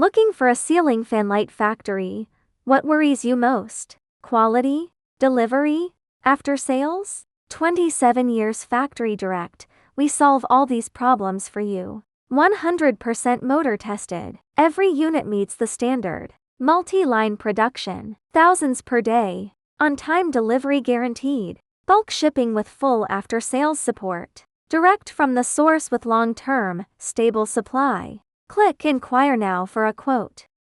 Looking for a ceiling fan light factory? What worries you most? Quality? Delivery? After sales? 27 years factory direct, we solve all these problems for you. 100% motor tested. Every unit meets the standard. Multi-line production. Thousands per day. On-time delivery guaranteed. Bulk shipping with full after-sales support. Direct from the source with long-term, stable supply. Click Inquire now for a quote.